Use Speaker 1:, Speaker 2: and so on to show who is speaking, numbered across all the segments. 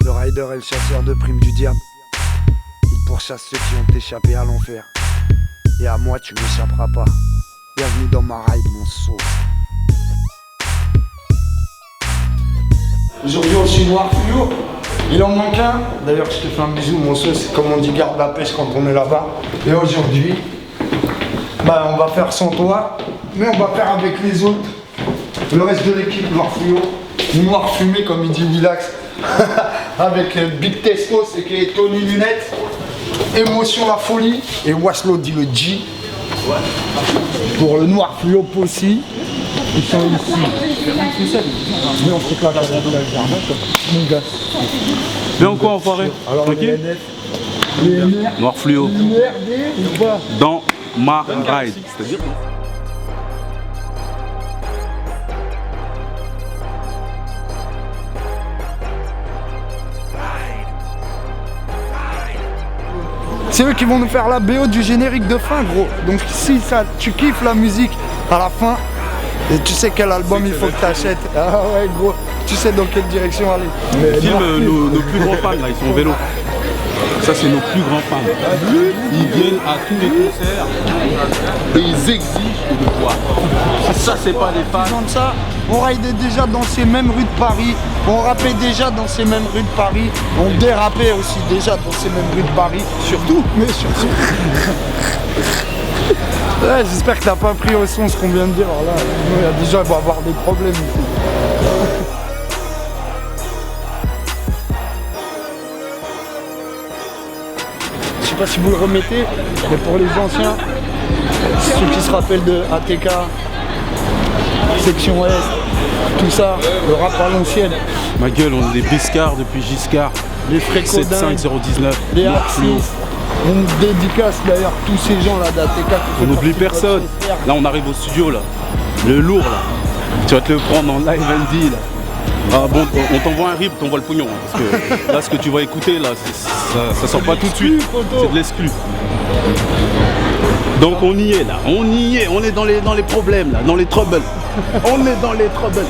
Speaker 1: Le rider est le chasseur de primes du diable. Il pourchasse ceux qui ont échappé à l'enfer. Et à moi tu n'échapperas pas. Bienvenue dans ma ride mon saut. Aujourd'hui on suit Noir Fluo. Il en manque un. D'ailleurs je te fais un bisou mon saut. C'est comme on dit garde la pêche quand on est là-bas. Et aujourd'hui on va faire sans toi. Mais on va faire avec les autres. Le reste de l'équipe Noir Fluo. Noir fumé comme il dit Willax. Avec Big Testos et qui est Tony Lunettes. Émotion la folie. Et Waslo dit le G. Pour le Noir Fluo aussi. Ils sont ici. Mais on fait pas la jardin mon gars.
Speaker 2: Bien ou quoi enfoiré?
Speaker 1: Alors
Speaker 2: tranquille. Noir Fluo. Dans ma ride. C'est-à-dire
Speaker 1: c'est eux qui vont nous faire la BO du générique de fin gros. Donc si ça, tu kiffes la musique à la fin, et tu sais quel album il faut que tu achètes. Ah ouais gros, tu sais dans quelle direction aller. Mais
Speaker 2: filme nos plus grands fans là, ils sont en vélo. Ça c'est nos plus grands fans. Ils viennent à tous les concerts et ils exigent de voir. Ça c'est pas des fans.
Speaker 1: Ça, on raidait déjà dans ces mêmes rues de Paris, on rappait déjà dans ces mêmes rues de Paris, on dérapait aussi déjà dans ces mêmes rues de Paris. Surtout, mais surtout. Ouais, j'espère que t'as pas pris au son ce qu'on vient de dire. Alors là, il y a déjà il va avoir des problèmes ici. Je sais pas si vous le remettez, mais pour les anciens, ceux qui se rappellent de ATK, Section Est, tout ça, le rap à l'ancienne.
Speaker 2: Ma gueule, on est des biscards depuis Giscard.
Speaker 1: Les Frécodins,
Speaker 2: 75019,
Speaker 1: les Axis. On dédicace d'ailleurs tous ces gens là d'ATK.
Speaker 2: On n'oublie personne. Là on arrive au studio là. Le lourd là. Tu vas te le prendre en live LD là. Ah bon, on t'envoie un rip, t'envoies le pognon. Hein, parce que là ce que tu vas écouter là, ça sort pas tout de suite. C'est de l'exclu. Donc on y est là, on y est, on est dans les problèmes là, dans les troubles. On est dans les troubles.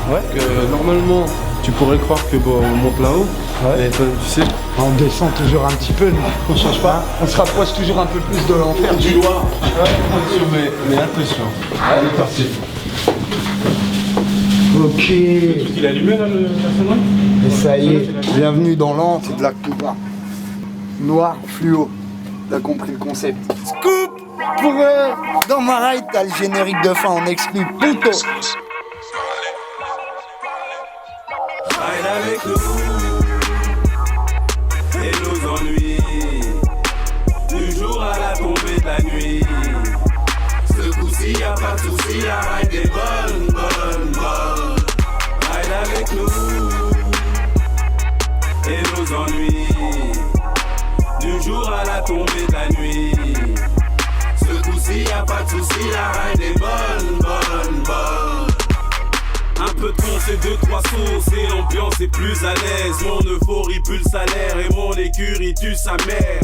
Speaker 3: Ouais. Normalement, tu pourrais croire que on monte là-haut, ouais. Et toi, tu sais.
Speaker 1: On descend toujours un petit peu, nous. On change pas. On se rapproche toujours un peu plus de l'enfer du Loir.
Speaker 3: Ouais, mais attention. Allez, parti.
Speaker 1: Ok.
Speaker 2: Il est allumé là le personnage.
Speaker 1: Et ça y est, bienvenue dans l'an, c'est de la coupa. Noir Fluo. T'as compris le concept. Scoop. Pour dans ma ride, t'as le générique de fin en exclu. Puto.
Speaker 4: Ride avec nous et nos ennuis, toujours à la tombée de la nuit. Ce coup-ci y'a pas de soucis, la ride est bonne, bonne, bonne. Ride avec nous et nos ennuis, du jour à la tombée de la nuit. Ce coup-ci y'a pas de soucis, la ride est bonne, bonne, bonne. Un peu de con, c'est 2-3 sauces et l'ambiance est plus à l'aise. Mon euphorie pue le salaire et mon écurie tue sa mère.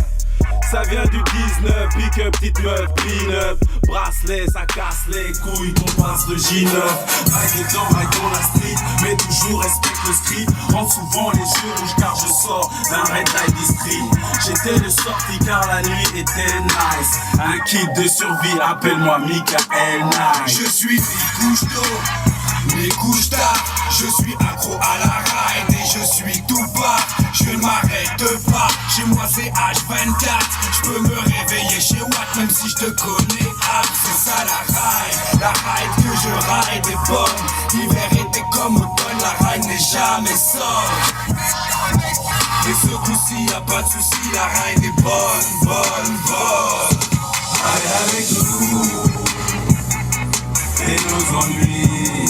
Speaker 4: Ça vient du 19, pick up, petite meuf, clean up. Bracelet, ça casse les couilles, qu'on passe le J9. Ride dans la street, mais toujours respecte le script. Rentre souvent les yeux rouges car je sors d'un red light district. J'étais de sortie car la nuit était nice. Un kit de survie, appelle-moi Michael Knight. Je suis des couches d'eau, des couches tard. Je suis accro à la ride et je suis tout bas. Je ne m'arrête pas, chez moi c'est H24. Je peux me réveiller chez Watt même si je te connais. Ah, c'est ça la ride que je ride est bonne. L'hiver était comme automne, la ride n'est jamais sobre. Et ce coup-ci y'a pas de soucis, la ride est bonne, bonne, bonne. Ride avec nous et nos ennuis,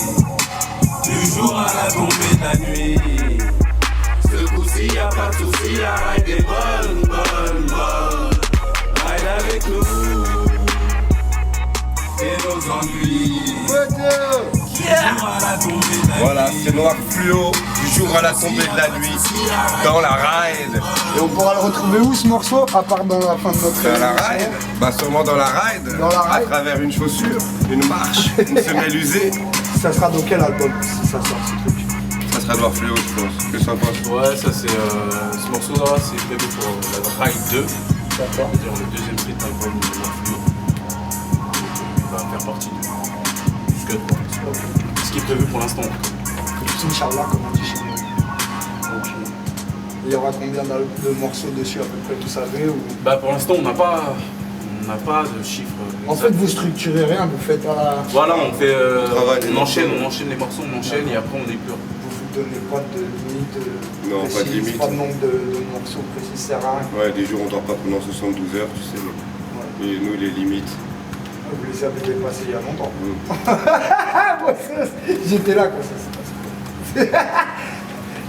Speaker 4: du jour à la tombée de la nuit. Ce coup-ci y'a pas de soucis, la ride est bonne, bonne, bonne. Ride avec nous et nos ennuis, du jour à la tombée de la nuit.
Speaker 3: Voilà, c'est Noir Fluo, du
Speaker 5: jour à la tombée de la nuit, dans la ride.
Speaker 1: Et on pourra le retrouver où ce morceau, à part dans la fin de notre
Speaker 5: Dans la
Speaker 1: émission?
Speaker 5: ride, bah sûrement dans la ride,
Speaker 1: Dans la
Speaker 5: à
Speaker 1: ride.
Speaker 5: travers une chaussure, une marche, une semelle usée.
Speaker 1: Ça sera dans quel album si ça sort ce truc?
Speaker 5: Ça sera Noir Fluo, je pense. Qu'est-ce que ça pense?
Speaker 3: Ouais, ça c'est ce morceau-là, c'est prévu pour la Ride 2.
Speaker 1: D'accord.
Speaker 3: C'est-à-dire le deuxième street album de Noir Fluo. Il va faire partie du Scud. Ce qui est prévu pour l'instant.
Speaker 1: Inch'Allah, comme on dit chez nous. Ok. Il y aura combien de morceaux dessus à peu près, vous savez ou...
Speaker 3: Bah pour l'instant on n'a pas de chiffres.
Speaker 1: En fait, vous structurez rien, vous faites à la...
Speaker 3: Voilà, on fait,
Speaker 5: Travail,
Speaker 3: on enchaîne les morceaux, on enchaîne et après on épure.
Speaker 1: Vous donnez pas de limite
Speaker 5: Non, pas de
Speaker 1: précise,
Speaker 5: limite.
Speaker 1: pas de nombre de morceaux précis, ça sert à rien.
Speaker 5: Ouais, des jours on dort pas pendant 72 heures, tu sais.
Speaker 1: Ouais.
Speaker 5: Et nous, les limites.
Speaker 1: Vous les avez dépassés il y a longtemps.
Speaker 5: Mm.
Speaker 1: Moi, j'étais là quand ça s'est passé.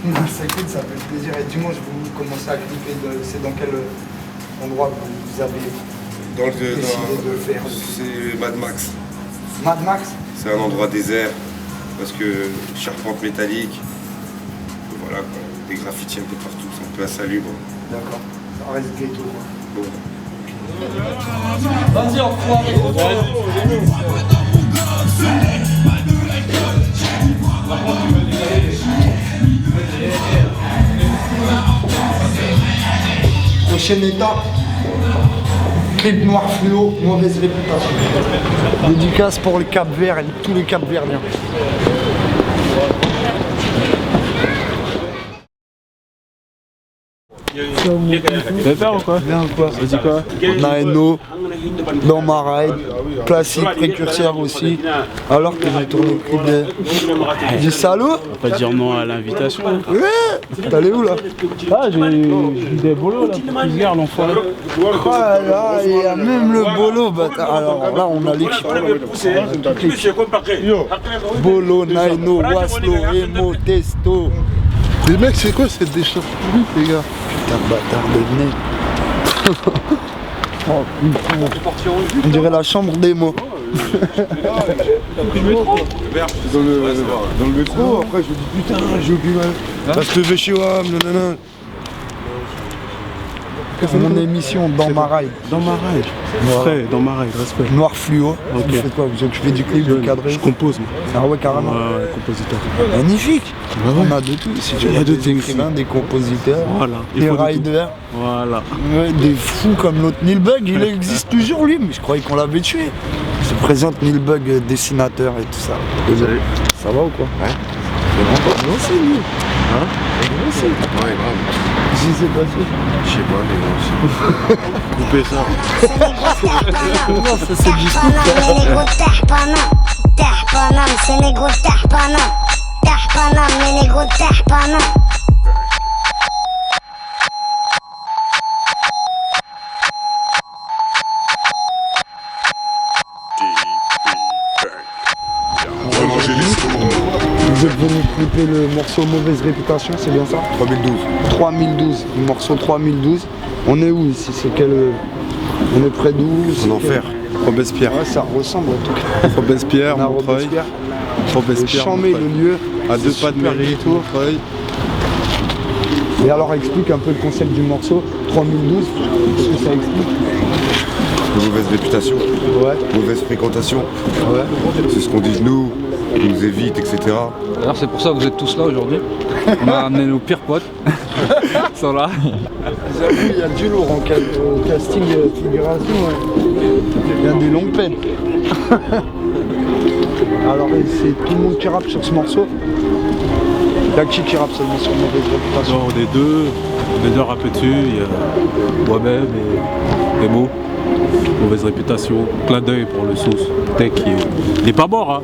Speaker 1: Non, c'est cool, ça fait plaisir. Et dimanche, vous commencez à clipper, c'est dans quel endroit que vous avez décidé de le faire?
Speaker 5: C'est Mad Max.
Speaker 1: Mad Max?
Speaker 5: C'est un endroit désert parce que charpente métallique, voilà quoi, des graffitis un peu partout, c'est un peu insalubre.
Speaker 1: D'accord, ça reste ghetto.
Speaker 5: Bon.
Speaker 1: Vas-y, enfoiré. Prochaine étape, clip Noir Fluo, mauvaise réputation. Dédicace pour le Cap Vert et tous les Cap Verdiens.
Speaker 2: Tu vas faire ou quoi?
Speaker 1: Bien ou quoi?
Speaker 2: Vas-y quoi?
Speaker 1: On a Eno dans ma ride, classique, précurseur aussi. Alors que j'ai tourné le clip du salaud.
Speaker 2: Pas dire non à l'invitation.
Speaker 1: Ouais. T'es allé où là?
Speaker 2: Ah, j'ai des bolos là, pour qu'ils gardent l'enfoiré.
Speaker 1: Oh là là, il y a même le bolo, bâtard. Alors là, on a l'équipe. Bolo, Naino, Waslo, Emo, Testo.
Speaker 6: Les mecs, c'est quoi cette décharge publique, les gars?
Speaker 1: Putain de bâtard de nez. Oh, putain. On dirait la chambre des mots.
Speaker 6: Dans le métro, après je me dis putain, j'ai oublié ma... Va se lever chez WAM, nanana.
Speaker 1: Mon émission dans ma ride.
Speaker 2: Dans ma ride. Frère, dans ma ride, respect.
Speaker 1: Noir Fluo.
Speaker 2: Ok.
Speaker 1: Vous faites quoi? Vous occupez du clip, du cadré?
Speaker 2: Je compose moi.
Speaker 1: Ah ouais, carrément.
Speaker 2: Ouais, compositeur.
Speaker 1: Magnifique.
Speaker 2: Ouais.
Speaker 1: On a de tout. Si tu
Speaker 2: Il y a
Speaker 1: veux,
Speaker 2: de
Speaker 1: des
Speaker 2: tout
Speaker 1: écrivains, des compositeurs,
Speaker 2: Voilà. Il
Speaker 1: des
Speaker 2: faut de tout.
Speaker 1: riders,
Speaker 2: Voilà.
Speaker 1: ouais, des fous comme l'autre Nilbug. Il existe toujours lui, mais je croyais qu'on l'avait tué. Je te présente Nilbug, dessinateur et tout ça.
Speaker 6: Désolé.
Speaker 1: Ça va ou quoi?
Speaker 6: Ouais.
Speaker 1: Non, c'est lui.
Speaker 6: Hein?
Speaker 1: Non, c'est lui.
Speaker 6: Ouais, grave.
Speaker 1: Je sais pas si.
Speaker 6: Je sais pas, mais non, coupez ça.
Speaker 1: Non, ça c'est du scoop. Vous êtes venu clipper le morceau Mauvaise Réputation, c'est bien ça?
Speaker 5: 3012.
Speaker 1: 3012, le morceau 3012. On est où ici? C'est quel... On est près d'où?
Speaker 6: En enfer. Robespierre.
Speaker 1: Ouais, ça ressemble en tout cas.
Speaker 6: Robespierre,
Speaker 1: On a
Speaker 6: Montreuil.
Speaker 1: Robespierre.
Speaker 6: Robespierre,
Speaker 1: Chambé, le
Speaker 6: Montreuil.
Speaker 1: lieu.
Speaker 6: À deux
Speaker 1: C'est
Speaker 6: pas de
Speaker 1: super
Speaker 6: mairie,
Speaker 1: ghetto.
Speaker 6: Montreuil.
Speaker 1: Et alors explique un peu le concept du morceau 3012, qu'est-ce que ça explique?
Speaker 5: De mauvaise réputation,
Speaker 6: Ouais.
Speaker 5: mauvaise fréquentation.
Speaker 6: Ouais.
Speaker 5: C'est ce qu'on dit de nous, on nous évite, etc.
Speaker 7: Alors c'est pour ça que vous êtes tous là aujourd'hui. On a ramené nos pires potes. Ils sont là.
Speaker 1: J'avoue, il y a du lourd en casting figuration. Ouais. Il y a des longues peines. Alors c'est tout le monde qui rappe sur ce morceau. Il y a qui rappe seulement sur Mauvaise Réputation?
Speaker 2: Alors, on est deux rappeurs dessus, il y a moi-même et Emo. Mauvaise réputation, plein d'œil pour le sauce. Tech, il est pas mort, hein.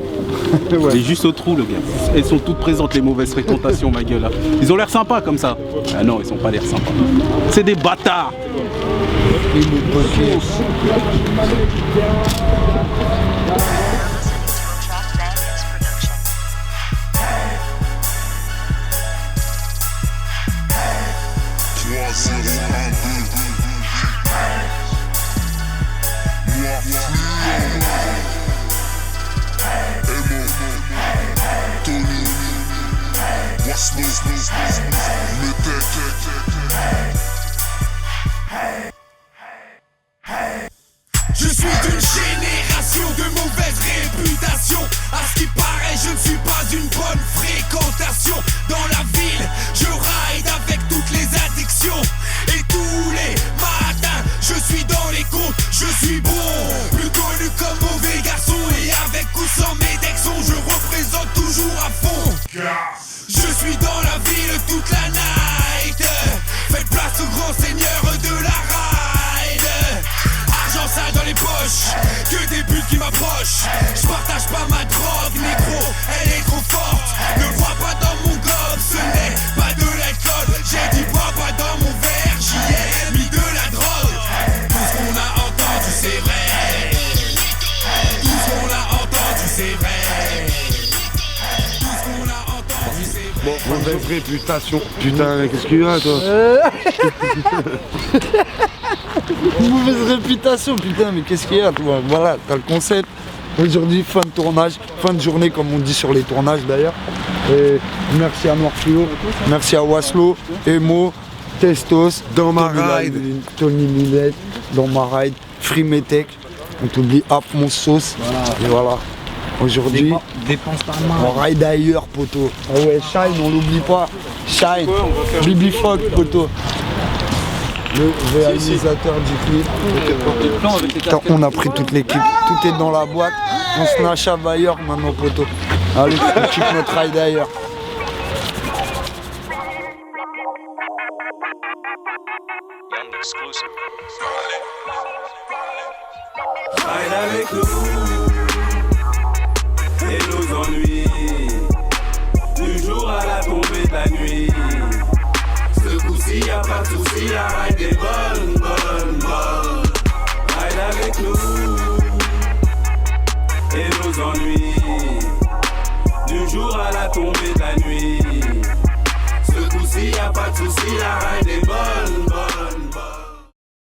Speaker 1: Ouais.
Speaker 2: Il est juste au trou, le gars. Elles sont toutes présentes, les mauvaises fréquentations, ma gueule. Là. Ils ont l'air sympas comme ça. Ah non, ils ont pas l'air sympas. C'est des bâtards.
Speaker 1: Et les potiers.
Speaker 4: Je suis d'une génération de mauvaise réputation. À ce qui paraît, je ne suis pas une bonne fréquentation. Dans la ville, je ride avec toutes les addictions. Et tous les matins, je suis dans les comptes. Je suis bon, plus connu comme mauvais garçon. Et avec ou sans Médexon, je représente toujours à fond. Je suis dans la ville toute la night. Faites place au grand seigneur de la ride. Argent sale dans les poches, que des buts qui m'approchent. Je partage pas ma drogue, négro, elle est trop forte. Ne vois pas dans mon gobe, ce n'est pas de l'alcool. J'ai dit bois pas dans mon verre, j'y ai mis de la drogue. Tout ce qu'on a entendu c'est vrai. Tout ce qu'on a entendu c'est vrai. Tout ce qu'on a entendu c'est vrai.
Speaker 6: Bon, mauvaise réputation. Putain, qu'est-ce qu'il y a, toi?
Speaker 1: Mauvaise réputation, putain, mais qu'est-ce qu'il y a, toi? Voilà, t'as le concept. Aujourd'hui, fin de tournage, fin de journée, comme on dit sur les tournages d'ailleurs. Et merci à Morphio, merci à Waslo, Emo, Testos,
Speaker 6: Dans ma
Speaker 1: Tony
Speaker 6: ride.
Speaker 1: Lalune, Tony Lillette, dans ma ride, Free Metech, on t'oublie Hap mon sauce. Et voilà. Aujourd'hui, on ride ailleurs, poteau. Ah ouais, Shine, on l'oublie pas. Shine, Bibi Fogg, poteau. Le réalisateur du clip. Attends, on a pris toute l'équipe, tout est dans la boîte. On se lâche à ailleurs maintenant, poteau. Allez, on kiffe notre ride ailleurs.
Speaker 4: Ride avec nous et nos ennuis, du jour à la tombée de la nuit. Ce coup-ci y'a pas de soucis, la ride est bonne, bonne, bonne. Ride avec nous et nos ennuis, du jour à la tombée de la nuit. Ce coup-ci y'a pas de soucis, la ride est bonne.